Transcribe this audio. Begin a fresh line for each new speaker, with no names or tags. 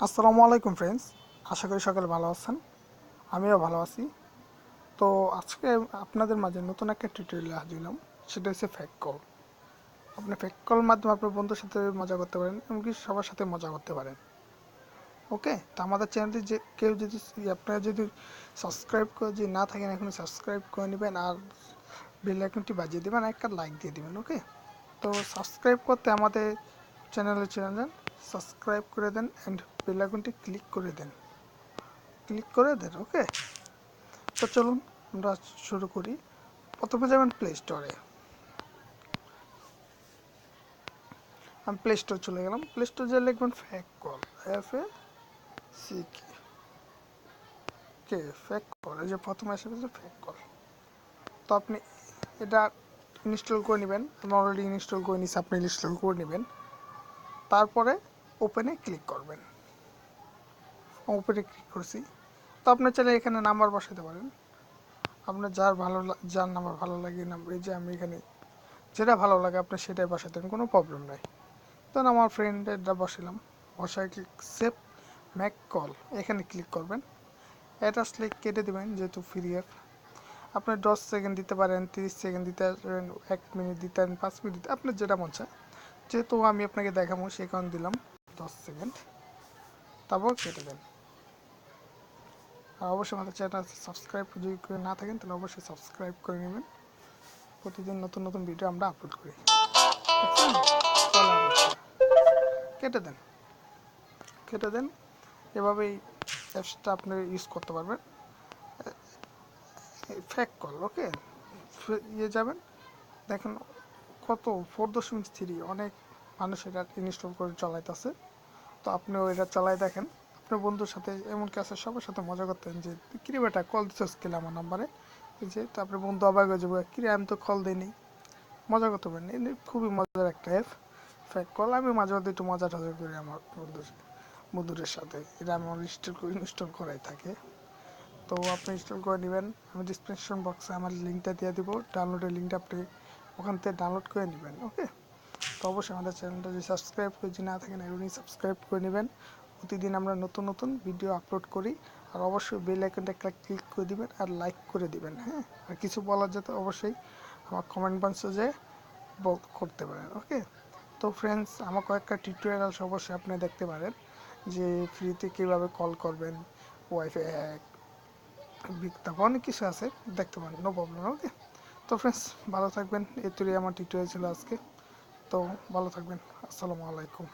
আসসালামু আলাইকুম ফ্রেন্ডস, আশা করি সকালে ভালো আছেন। আমিও ভালো আছি। তো আজকে আপনাদের মাঝে নতুন একটা টিউটোরিয়াল হাজির হলাম। সেটা হচ্ছে ফ্যাক কল। আপনি ফ্যাক কল মাধ্যমে আপনার বন্ধুর সাথে মজা করতে পারেন, এমনকি সবার সাথে মজা করতে পারেন। ওকে, তো আমাদের চ্যানেলটি যে কেউ যদি আপনারা যদি সাবস্ক্রাইব করে যদি না থাকেন, এখন সাবস্ক্রাইব করে নেবেন আর বেল আইকনটি বাজিয়ে দেবেন আর একটা লাইক দিয়ে দেবেন। ওকে, তো সাবস্ক্রাইব করতে আমাদের চ্যানেলে চলে যান, সাবস্ক্রাইব করে দেন অ্যান্ড বেল আইকনটি ক্লিক করে দেন। ওকে, তো চলুন আমরা শুরু করি। প্রথমে যাবেন প্লে স্টোরে। আমি প্লে স্টোর চলে গেলাম। প্লে স্টোর যে লিখবেন ফ্যাক কল, FACK, ফ্যাক কল। এই যে প্রথমে এসে গেছে ফ্যাক কল। তো আপনি এটা ইনস্টল করে নেবেন। আমি অলরেডি ইনস্টল করে নিচ্ছি, আপনি ইনস্টল করে নেবেন। তারপরে ওপেনে ক্লিক করবেন। ওপেনে ক্লিক করছি। তো আপনি চাইলে এখানে নাম্বার বসাতে পারেন। আপনার যার নাম্বার ভালো লাগে নাম্বার, এই যে আমি এখানে যেটা ভালো লাগে আপনি সেটাই বসাতেন, কোনো প্রবলেম নাই। তখন আমার ফ্রেন্ডেরটা বসালাম। বসায় ক্লিক সেভ ম্যাক কল, এখানে ক্লিক করবেন। এটা আসলে কেটে দেবেন, যেহেতু ফ্রি অ্যাপ। আপনি 10 সেকেন্ড দিতে পারেন, 30 সেকেন্ড দিতে পারেন, 1 মিনিট দিতে পারেন, 5 মিনিট দিতে, আপনার যেটা মন চায়। যেহেতু আমি আপনাকে দেখাবো সেই কারণে দিলাম 10 সেকেন্ড। তারপর কেটে দেন। আর অবশ্যই আমাদের চ্যানেল সাবস্ক্রাইব যদি করে না থাকেন তাহলে অবশ্যই সাবস্ক্রাইব করে নেবেন। প্রতিদিন নতুন নতুন ভিডিও আমরা আপলোড করি। কেটে দেন, কেটে দেন। এভাবেই অ্যাপসটা আপনি ইউজ করতে পারবেন। ফ্যাক কল। ওকে, যাবেন, দেখেন কত 4.3, অনেক মানুষ এটা ইনস্টল করে চালাইতেছে। তো আপনিও এটা চালাই দেখেন আপনার বন্ধুর সাথে, এমন কাছে সবার সাথে মজা করতেন যে কিরে বেটা কল দিচ্ছিস কিনা আমার নাম্বারে, যে তো আপনার বন্ধু অবাক হয়ে যাবে, কিরে আমি তো কল দিইনি। মজা করতে পারেন, খুবই মজার একটা অ্যাপ ফ্যাক কল। আমি মাঝে মধ্যে একটু মজা টজা করি আমার বন্ধুদের সাথে, এটা আমি ইনস্টল করাই থাকে। তো আপনি ইনস্টল করে নেবেন। আমি ডিসক্রিপশন বক্সে আমার লিঙ্কটা দিয়ে দিব, ডাউনলোডের লিঙ্কটা আপনি ওখান থেকে ডাউনলোড করে নেবেন। ওকে, তো অবশ্যই আমাদের চ্যানেলটা যদি সাবস্ক্রাইব করে যদি না থাকেন এখনই সাবস্ক্রাইব করে নেবেন। প্রতিদিন আমরা নতুন নতুন ভিডিও আপলোড করি। আর অবশ্যই বেল আইকনটা ক্লিক করে দিবেন আর লাইক করে দিবেন। হ্যাঁ, আর কিছু বলার যেতে অবশ্যই আমার কমেন্ট বক্সে যে করতে পারেন। ওকে, তো ফ্রেন্ডস, আমার কয়েকটা টিউটোরিয়াল অবশ্যই আপনি দেখতে পারেন যে ফ্রিতে কীভাবে কল করবেন, ওয়াইফাই হ্যাক, তারপর অনেক কিছু আছে, দেখতে পারেন, নো প্রবলেম। ওকে, তো ফ্রেন্ডস ভালো থাকবেন। এতুই আমার টিউটোরিয়াল ছিল আজকে। তো ভালো থাকবেন। আসসালামু আলাইকুম।